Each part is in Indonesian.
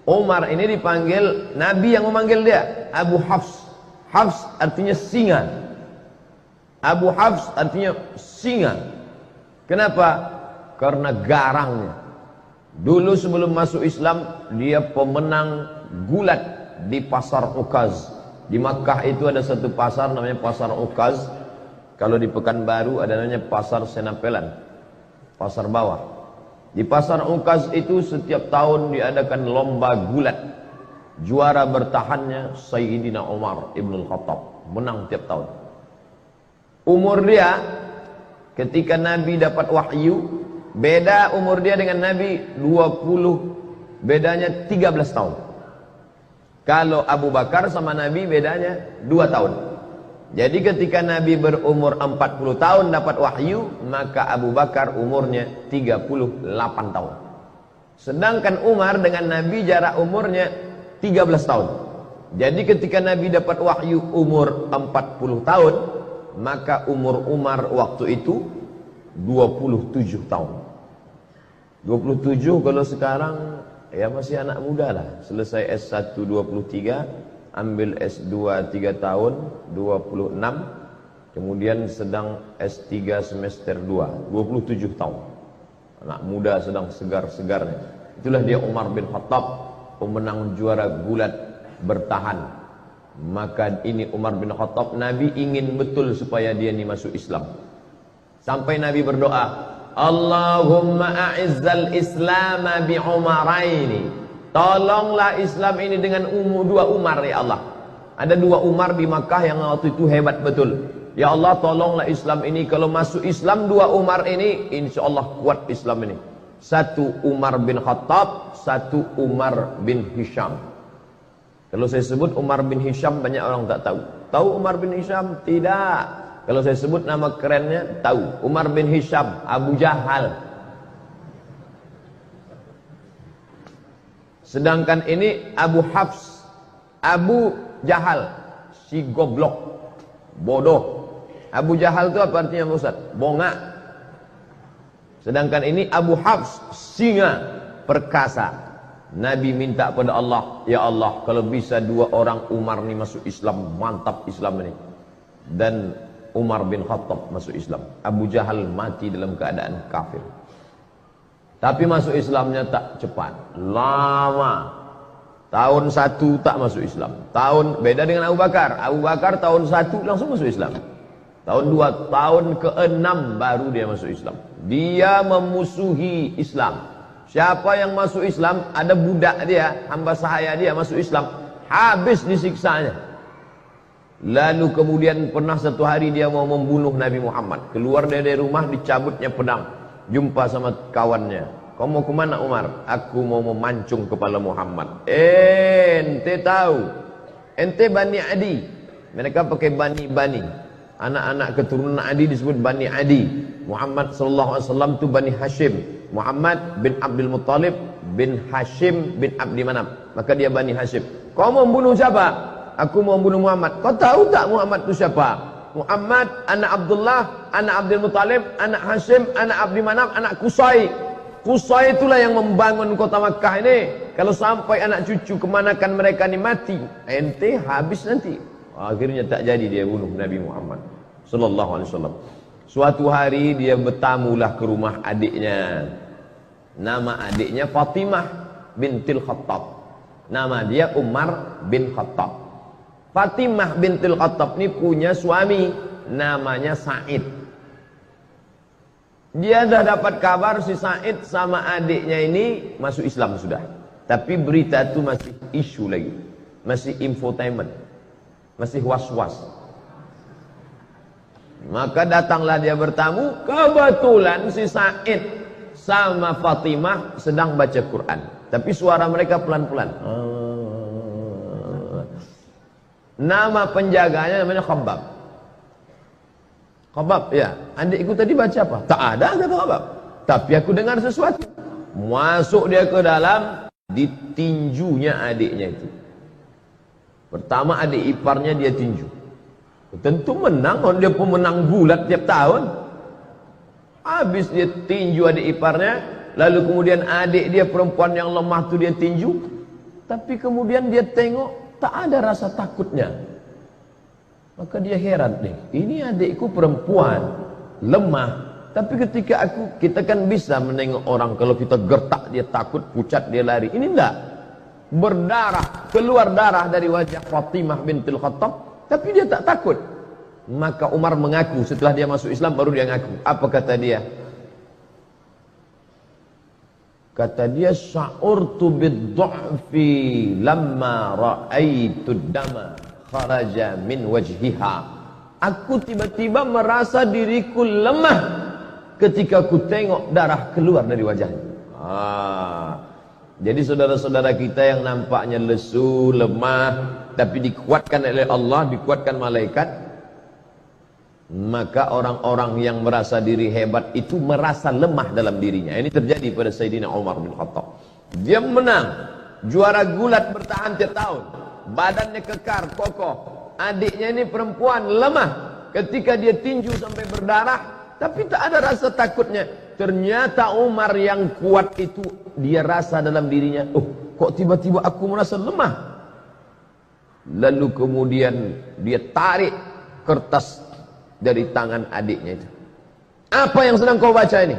Umar ini dipanggil, Nabi yang memanggil dia Abu Hafs. Hafs artinya singa. Abu Hafs artinya singa. Kenapa? Karena garangnya. Dulu sebelum masuk Islam, dia pemenang gulat di pasar Ukaz. Di Makkah itu ada satu pasar namanya pasar Ukaz. Kalau di Pekanbaru ada namanya pasar Senapelan, pasar bawah. Di pasar Ukaz itu setiap tahun diadakan lomba gulat. Juara bertahannya Sayyidina Umar Ibn Khattab, menang tiap tahun. Umur dia ketika Nabi dapat wahyu, beda umur dia dengan Nabi 20, bedanya 13 tahun. Kalau Abu Bakar sama Nabi bedanya 2 tahun. Jadi ketika Nabi berumur 40 tahun dapat wahyu, maka Abu Bakar umurnya 38 tahun. Sedangkan Umar dengan Nabi jarak umurnya 13 tahun. Jadi ketika Nabi dapat wahyu umur 40 tahun, maka umur Umar waktu itu 27 tahun. 27 kalau sekarang ya masih anak muda lah. Selesai S1 23, ambil S2 3 tahun 26, kemudian sedang S3 semester 2 27 tahun. Anak muda sedang segar-segarnya. Itulah dia Umar bin Khattab, pemenang juara gulat bertahan. Maka ini Umar bin Khattab, Nabi ingin betul supaya dia ini masuk Islam. Sampai Nabi berdoa, Allahumma a'izzal Islam bi Umaraini. Tolonglah Islam ini dengan 2 Umar ya Allah. Ada 2 Umar di Makkah yang waktu itu hebat betul. Ya Allah, tolonglah Islam ini. Kalau masuk Islam 2 Umar ini, insya Allah kuat Islam ini. 1 Umar bin Khattab, 1 Umar bin Hisham. Kalau saya sebut Umar bin Hisham, banyak orang tak tahu. Tahu Umar bin Hisham? Tidak. Kalau saya sebut nama kerennya, tahu. Umar bin Hisham, Abu Jahal. Sedangkan ini Abu Hafs, Abu Jahal, si goblok, bodoh. Abu Jahal itu apa artinya Ustaz? Bongak. Sedangkan ini Abu Hafs, singa, perkasa. Nabi minta pada Allah, ya Allah, kalau bisa 2 orang Umar ini masuk Islam, mantap Islam ini. Dan Umar bin Khattab masuk Islam. Abu Jahal mati dalam keadaan kafir. Tapi masuk Islamnya tak cepat, lama. Tahun 1 tak masuk Islam. Tahun beda dengan Abu Bakar. Abu Bakar tahun 1 langsung masuk Islam. Tahun 2, tahun ke-6 baru dia masuk Islam. Dia memusuhi Islam. Siapa yang masuk Islam, ada budak dia, hamba sahaya dia masuk Islam, habis disiksanya. Lalu kemudian pernah satu hari dia mau membunuh Nabi Muhammad. Keluar dari rumah, dicabutnya pedang. Jumpa sama kawannya. Kau mau kemana Umar? Aku mau memancung kepala Muhammad. Ente tahu, ente Bani Adi. Mereka pakai Bani. Anak-anak keturunan Adi disebut Bani Adi. Muhammad SAW itu Bani Hashim. Muhammad bin Abdul Muttalib bin Hashim bin Abdi Manaf. Maka dia Bani Hashim. Kau mau membunuh siapa? Aku mau membunuh Muhammad. Kau tahu tak Muhammad itu siapa? Muhammad, anak Abdullah, anak Abdul Muttalib, anak Hashim, anak Abdi Manaf, anak Qusay. Qusay itulah yang membangun kota Makkah ini. Kalau sampai anak cucu kemanakan mereka ini mati, ente habis nanti. Akhirnya tak jadi dia bunuh Nabi Muhammad sallallahu alaihi wasallam. Suatu hari dia bertamulah ke rumah adiknya. Nama adiknya Fatimah bintil Khattab. Nama dia Umar bin Khattab. Fatimah bintil Khattab ini punya suami namanya Said. Dia dah dapat kabar si Said sama adiknya ini masuk Islam sudah. Tapi berita itu masih isu lagi. Masih infotainment. Masih was-was. Maka datanglah dia bertamu. Kebetulan si Said sama Fatimah sedang baca Quran. Tapi suara mereka pelan-pelan. Nama penjaganya namanya Khabbab. Khabbab, ya. Adikku tadi baca apa? Tak ada, kata Khabbab. Tapi aku dengar sesuatu. Masuk dia ke dalam, ditinjunya adiknya itu. Pertama adik iparnya dia tinju. Tentu menang, dia pemenang gulat tiap tahun. Habis dia tinju adik iparnya, lalu kemudian adik dia perempuan yang lemah tu dia tinju. Tapi kemudian dia tengok tak ada rasa takutnya. Maka dia heran nih, ini adikku perempuan, lemah. Tapi ketika kita kan bisa menengok orang, kalau kita gertak dia takut, pucat dia lari. Ini enggak. Berdarah, keluar darah dari wajah Fatimah bintul Khattab, tapi dia tak takut. Maka Umar mengaku, setelah dia masuk Islam baru dia ngaku. Apa kata dia? Kata dia, sya'urtu bid-du'fi lamma ra'aitu dama kharaja min wajhiha. Aku tiba-tiba merasa diriku lemah ketika aku tengok darah keluar dari wajahnya. Jadi saudara-saudara kita yang nampaknya lesu, lemah, tapi dikuatkan oleh Allah, dikuatkan malaikat, maka orang-orang yang merasa diri hebat itu merasa lemah dalam dirinya. Ini terjadi pada Sayyidina Umar bin Khattab. Dia menang, juara gulat bertahan tiap tahun, badannya kekar, kokoh. Adiknya ini perempuan, lemah. Ketika dia tinju sampai berdarah, tapi tak ada rasa takutnya. Ternyata Umar yang kuat itu, dia rasa dalam dirinya, oh kok tiba-tiba aku merasa lemah. Lalu kemudian dia tarik kertas dari tangan adiknya itu. Apa yang sedang kau baca ini?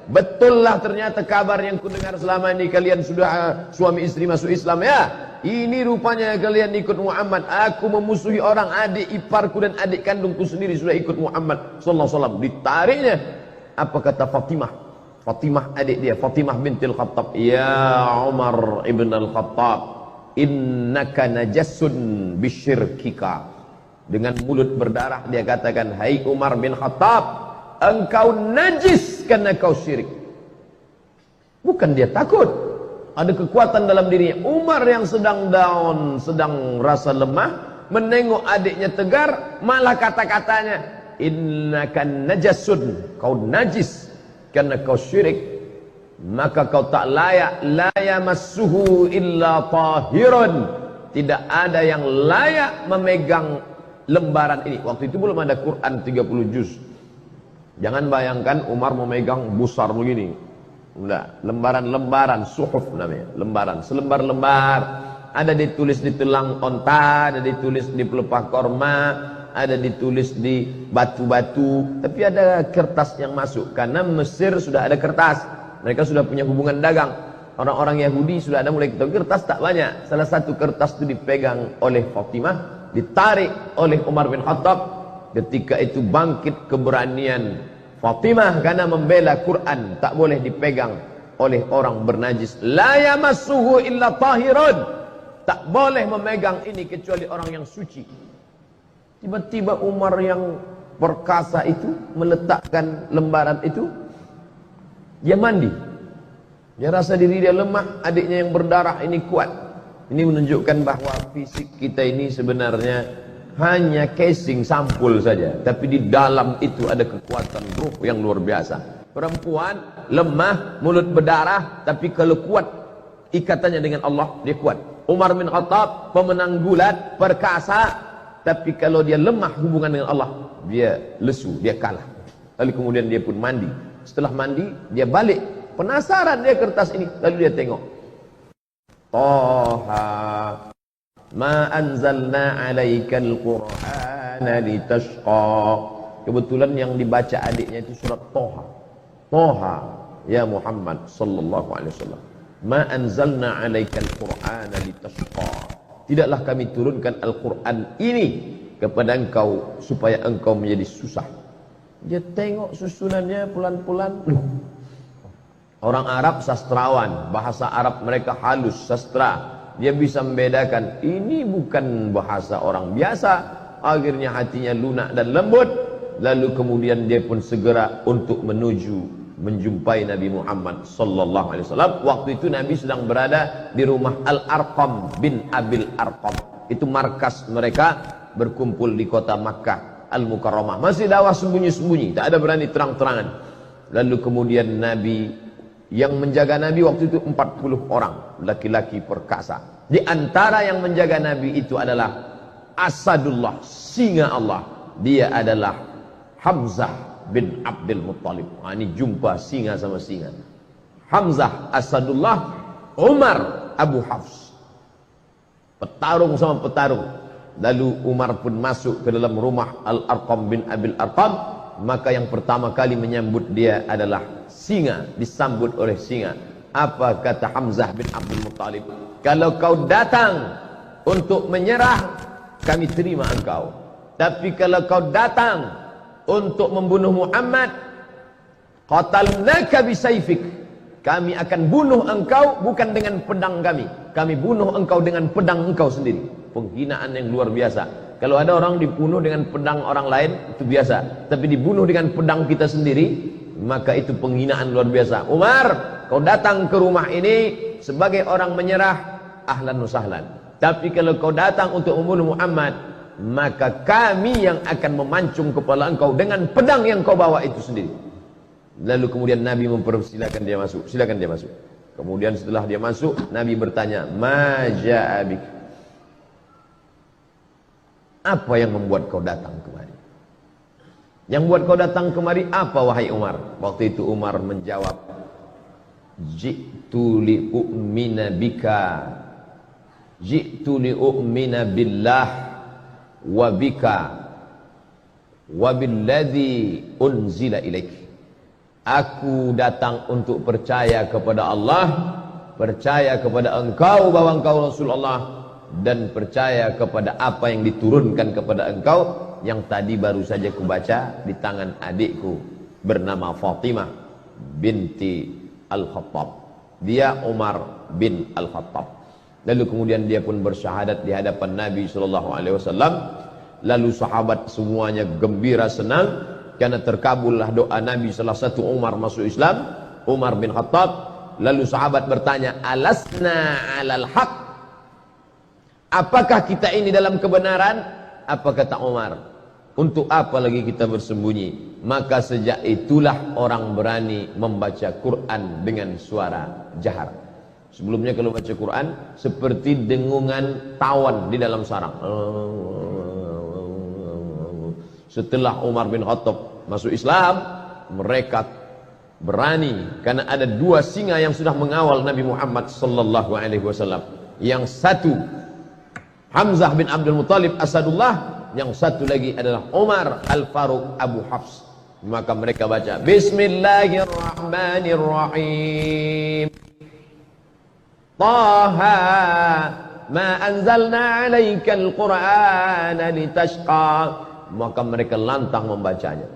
Betullah ternyata kabar yang kudengar selama ini, kalian sudah suami istri masuk Islam ya. Ini rupanya kalian ikut Muhammad. Aku memusuhi orang, adik iparku dan adik kandungku sendiri sudah ikut Muhammad sallallahu alaihi wasallam. Ditariknya. Apa kata Fatimah? Fatimah adik dia, Fatimah bintil Khattab. Ya Umar ibn al-Khattab, innaka najassun bisyirkika. Dengan mulut berdarah dia katakan, hai Umar bin Khattab, engkau najis karena kau syirik. Bukan dia takut, ada kekuatan dalam dirinya. Umar yang sedang down, sedang rasa lemah, menengok adiknya tegar, malah kata-katanya, innaka najasun, kau najis karena kau syirik, maka kau tak layak, la yamassuhu illa tahirun. Tidak ada yang layak memegang lembaran ini. Waktu itu belum ada Quran 30 juz. Jangan bayangkan Umar memegang besar begini. Enggak, lembaran-lembaran, suhuf namanya, lembaran, selembar-lembar. Ada ditulis di tulang onta, ada ditulis di pelepah korma, ada ditulis di batu-batu, tapi ada kertas yang masuk. Karena Mesir sudah ada kertas, mereka sudah punya hubungan dagang. Orang-orang Yahudi sudah ada mulai ketemu kertas, tak banyak. Salah satu kertas itu dipegang oleh Fatimah, ditarik oleh Umar bin Khattab. Ketika itu bangkit keberanian Fatimah karena membela Quran, tak boleh dipegang oleh orang bernajis. La yamassuhu illa tahirun, tak boleh memegang ini kecuali orang yang suci. Tiba-tiba Umar yang perkasa itu meletakkan lembaran itu, dia mandi. Dia rasa diri dia lemah, adiknya yang berdarah ini kuat. Ini menunjukkan bahwa fisik kita ini sebenarnya hanya casing sampul saja, tapi di dalam itu ada kekuatan ruh yang luar biasa. Perempuan lemah, mulut berdarah, tapi kalau kuat ikatannya dengan Allah, dia kuat. Umar bin Khattab pemenang gulat, perkasa, tapi kalau dia lemah hubungan dengan Allah, dia lesu, dia kalah. Lalu kemudian dia pun mandi. Setelah mandi, dia balik. Penasaran dia kertas ini. Lalu dia tengok. Taha, ma anzalna alaikal Qur'ana litashqa. Kebetulan yang dibaca adiknya itu surat Taha. Taha, ya Muhammad sallallahu alaihi wasallam. Ma anzalna alaikal Qur'ana litashqa. Tidaklah kami turunkan Al-Quran ini kepada engkau supaya engkau menjadi susah. Dia tengok susunannya pelan-pelan. Orang Arab sastrawan, bahasa Arab mereka halus, sastra. Dia bisa membedakan, ini bukan bahasa orang biasa. Akhirnya hatinya lunak dan lembut. Lalu kemudian dia pun segera untuk menuju menjumpai Nabi Muhammad sallallahu alaihi wasallam. Waktu itu Nabi sedang berada di rumah Al-Arqam bin Abil Arqam. Itu markas mereka berkumpul di kota Makkah Al-Mukarramah. Masih dakwah sembunyi-sembunyi, tak ada berani terang-terangan. Lalu kemudian Nabi, yang menjaga Nabi waktu itu 40 orang, laki-laki perkasa. Di antara yang menjaga Nabi itu adalah Asadullah, singa Allah. Dia adalah Hamzah bin Abdul Muttalib. Ini jumpa singa sama singa. Hamzah Asadullah, Umar Abu Hafs. petarung sama petarung. Lalu Umar pun masuk ke dalam rumah Al-Arqam bin Abil Arqam. Maka yang pertama kali menyambut dia adalah singa, disambut oleh singa. Apa kata Hamzah bin Abdul Muttalib? Kalau kau datang untuk menyerah, kami terima engkau. Tapi kalau kau datang untuk membunuh Muhammad, qatalnaka bisayfik, kami akan bunuh engkau bukan dengan pedang kami. Kami bunuh engkau dengan pedang engkau sendiri. Penghinaan yang luar biasa. Kalau ada orang dibunuh dengan pedang orang lain, itu biasa. Tapi dibunuh dengan pedang kita sendiri, maka itu penghinaan luar biasa. Umar, kau datang ke rumah ini sebagai orang menyerah, ahlan wa sahlan. Tapi kalau kau datang untuk membunuh Muhammad, maka kami yang akan memancung kepala engkau dengan pedang yang kau bawa itu sendiri. Lalu kemudian Nabi mempersilakan dia masuk. Silakan dia masuk. Kemudian setelah dia masuk, Nabi bertanya, "Ma ja'a bik?" Apa yang membuat kau datang kemari? Yang membuat kau datang kemari apa, wahai Umar? Waktu itu Umar menjawab, "Ji'tu li u'mina bika, ji'tu li u'mina billah wa bika wa billadzi unzila ilaik." Aku datang untuk percaya kepada Allah, percaya kepada engkau bahwa engkau Rasulullah, dan percaya kepada apa yang diturunkan kepada engkau, yang tadi baru saja kubaca di tangan adikku bernama Fatimah binti Al-Khattab. Dia Umar bin Al-Khattab. Lalu kemudian dia pun bersyahadat di hadapan Nabi SAW. Lalu sahabat semuanya gembira senang karena terkabullah doa Nabi. Salah satu Umar masuk Islam, Umar bin Khattab. Lalu sahabat bertanya, "Alasna alal haq?" Apakah kita ini dalam kebenaran? Apa kata Umar? Untuk apa lagi kita bersembunyi? Maka sejak itulah orang berani membaca Quran dengan suara jahar. Sebelumnya kalau baca Quran seperti dengungan tawon di dalam sarang. Setelah Umar bin Khattab masuk Islam, mereka berani karena ada dua singa yang sudah mengawal Nabi Muhammad sallallahu alaihi wasallam. Yang satu Hamzah bin Abdul Muttalib Asadullah, yang satu lagi adalah Umar Al-Faruq Abu Hafs. Maka mereka baca Bismillahirrahmanirrahim, Taha ma anzalna alaikal qur'ana litashqa. Maka mereka lantang membacanya.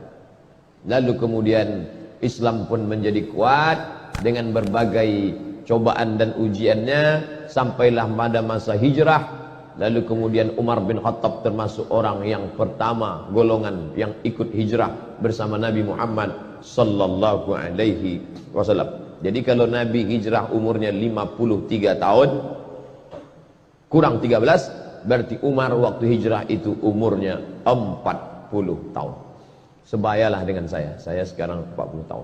Lalu kemudian Islam pun menjadi kuat dengan berbagai cobaan dan ujiannya, sampailah pada masa hijrah. Lalu kemudian Umar bin Khattab termasuk orang yang pertama golongan yang ikut hijrah bersama Nabi Muhammad sallallahu alaihi wasallam. Jadi kalau Nabi hijrah umurnya 53 tahun kurang 13, berarti Umar waktu hijrah itu umurnya 40 tahun. Sebayalah dengan saya sekarang 40 tahun.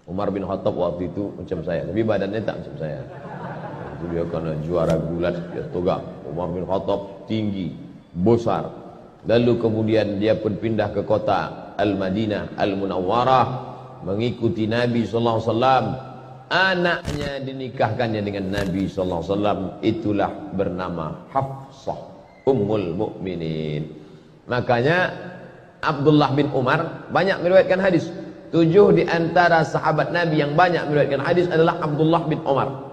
Umar bin Khattab waktu itu macam saya, tapi badannya tak macam saya. Dia karena juara gulat, dia tegak. Umar bin Khattab tinggi, besar. Lalu kemudian dia pun pindah ke kota Al-Madinah Al-Munawwarah, mengikuti Nabi SAW. Anaknya dinikahkannya dengan Nabi SAW, itulah bernama Hafsah Ummul Mukminin. Makanya Abdullah bin Umar banyak meriwayatkan hadis. 7 di antara sahabat Nabi yang banyak meriwayatkan hadis adalah Abdullah bin Umar.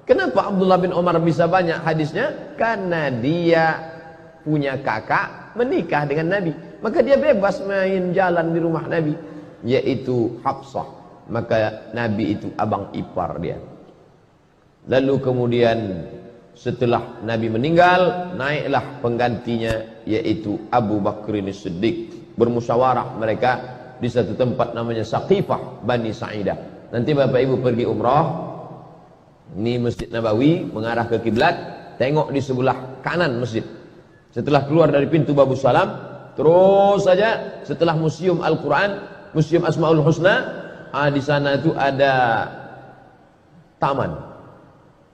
Kenapa Abdullah bin Umar bisa banyak hadisnya? Karena dia punya kakak menikah dengan Nabi. Maka dia bebas main jalan di rumah Nabi, yaitu Hafsah. Maka Nabi itu abang ipar dia. Lalu kemudian setelah Nabi meninggal, naiklah penggantinya, yaitu Abu Bakrin As-Siddiq. Bermusyawarah mereka di satu tempat namanya Saqifah Bani Sa'idah. Nanti Bapak Ibu pergi umrah, ini Masjid Nabawi mengarah ke kiblat, tengok di sebelah kanan masjid. Setelah keluar dari pintu Babus Salam, terus saja setelah Museum Al-Quran, Museum Asmaul Husna, di sana itu ada taman,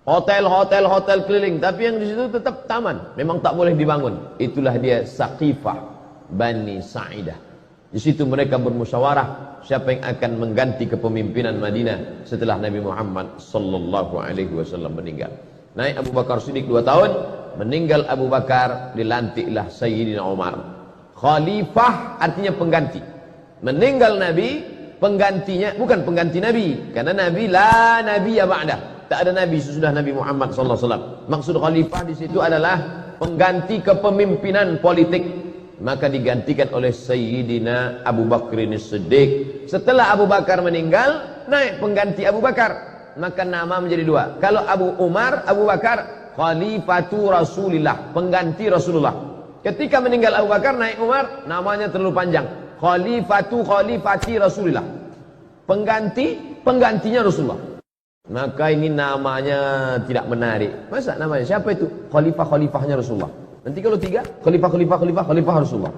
hotel keliling, tapi yang di situ tetap taman, memang tak boleh dibangun. Itulah dia Saqifah Bani Sa'idah. Di situ mereka bermusyawarah siapa yang akan mengganti kepemimpinan Madinah setelah Nabi Muhammad sallallahu alaihi wasallam meninggal. Naik Abu Bakar Siddiq 2 tahun, meninggal Abu Bakar, dilantiklah Sayyidina Umar. Khalifah artinya pengganti. Meninggal Nabi, penggantinya bukan pengganti Nabi, karena Nabi la nabiyya ba'dah. Tak ada Nabi sesudah Nabi Muhammad sallallahu alaihi wasallam. Maksud khalifah di situ adalah pengganti kepemimpinan politik. Maka digantikan oleh Sayyidina Abu Bakar As-Siddiq. Setelah Abu Bakar meninggal, naik pengganti Abu Bakar. Maka nama menjadi dua. Kalau Abu Umar, Abu Bakar, Khalifatu Rasulillah, pengganti Rasulullah. Ketika meninggal Abu Bakar, naik Umar, namanya terlalu panjang. Khalifati Rasulillah, penggantinya Rasulullah. Maka ini namanya tidak menarik. Masa namanya siapa itu? Khalifahnya Rasulullah. Nanti kalau tiga, khalifah Rasulullah.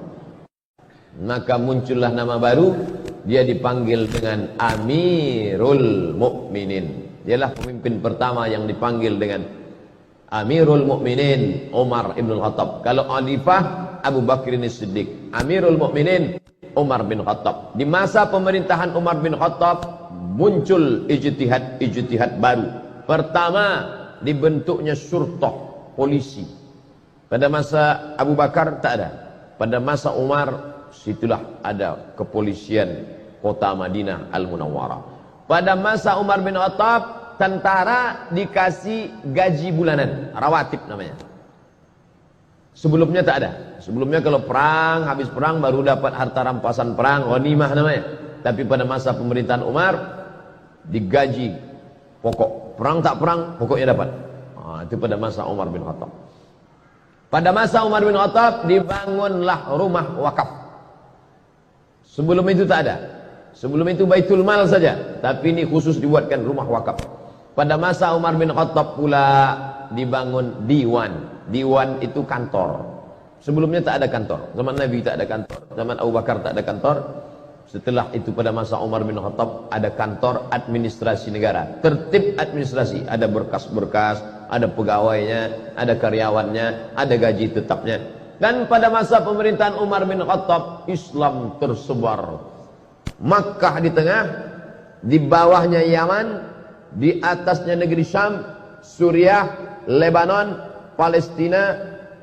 Maka muncullah nama baru, dia dipanggil dengan Amirul Mukminin. Dialah pemimpin pertama yang dipanggil dengan Amirul Mukminin, Umar ibn Khattab. Kalau khalifah, Abu Bakar As-Siddiq. Amirul Mukminin, Umar bin Khattab. Di masa pemerintahan Umar bin Khattab muncul ijtihad baru. Pertama, dibentuknya syurtah, polisi. Pada masa Abu Bakar tak ada. Pada masa Umar, situlah ada kepolisian kota Madinah Al-Munawwarah. Pada masa Umar bin Khattab, tentara dikasih gaji bulanan, rawatib namanya. Sebelumnya tak ada. Sebelumnya kalau perang, habis perang baru dapat harta rampasan perang, ghanimah namanya. Tapi pada masa pemerintahan Umar, digaji pokok. Perang tak perang, pokoknya dapat. Itu pada masa Umar bin Khattab. Pada masa Umar bin Khattab, dibangunlah rumah wakaf. Sebelum itu tak ada. Sebelum itu Baitul Mal saja. Tapi ini khusus dibuatkan rumah wakaf. Pada masa Umar bin Khattab pula dibangun diwan. Diwan itu kantor. Sebelumnya tak ada kantor. Zaman Nabi tak ada kantor. Zaman Abu Bakar tak ada kantor. Setelah itu pada masa Umar bin Khattab ada kantor administrasi negara. Tertib administrasi. Ada berkas-berkas, ada pegawainya, ada karyawannya, ada gaji tetapnya. Dan pada masa pemerintahan Umar bin Khattab, Islam tersebar. Makkah di tengah, di bawahnya Yaman, di atasnya negeri Syam, Suriah, Lebanon, Palestina,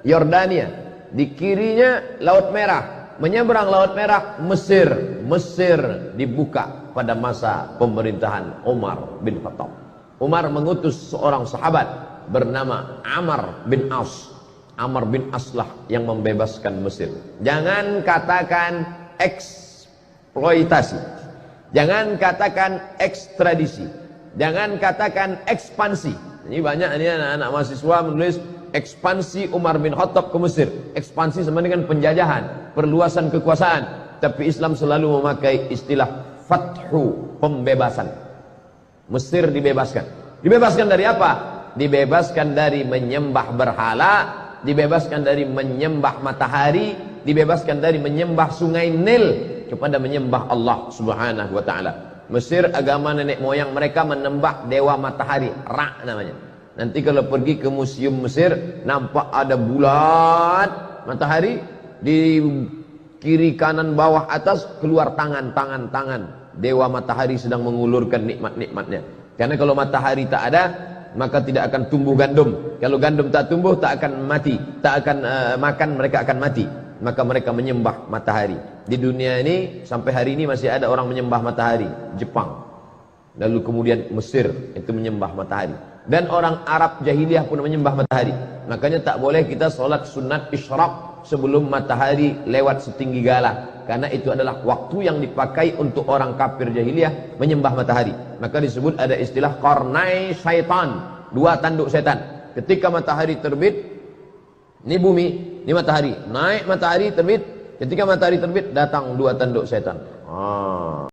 Yordania. Di kirinya Laut Merah. Menyeberang Laut Merah, Mesir. Mesir dibuka pada masa pemerintahan Umar bin Khattab. Umar mengutus seorang sahabat bernama Amr bin As. Amr bin As lah yang membebaskan Mesir. Jangan katakan eksploitasi. Jangan katakan ekstradisi. Jangan katakan ekspansi. Ini banyak ini anak-anak mahasiswa menulis ekspansi Umar bin Khattab ke Mesir. Ekspansi sama dengan penjajahan, perluasan kekuasaan. Tapi Islam selalu memakai istilah fathu, pembebasan. Mesir dibebaskan. Dibebaskan dari apa? Dibebaskan dari menyembah berhala, dibebaskan dari menyembah matahari, dibebaskan dari menyembah sungai Nil kepada menyembah Allah Subhanahu wa taala. Mesir agama nenek moyang mereka menyembah dewa matahari, Ra namanya. Nanti kalau pergi ke museum Mesir, nampak ada bulat matahari, di kiri kanan bawah atas keluar tangan dewa matahari sedang mengulurkan nikmat-nikmatnya. Karena kalau matahari tak ada, maka tidak akan tumbuh gandum. Kalau gandum tak tumbuh, tak akan mati, tak akan makan, mereka akan mati. Maka mereka menyembah matahari. Di dunia ini sampai hari ini masih ada orang menyembah matahari. Jepang, lalu kemudian Mesir itu menyembah matahari. Dan orang Arab jahiliyah pun menyembah matahari. Makanya tak boleh kita sholat sunat isyraq sebelum matahari lewat setinggi gala. Karena itu adalah waktu yang dipakai untuk orang kafir jahiliyah menyembah matahari. Maka disebut ada istilah qarnai syaitan, dua tanduk setan. Ketika matahari terbit, ini bumi, ini matahari. Naik matahari terbit, ketika matahari terbit datang dua tanduk setan.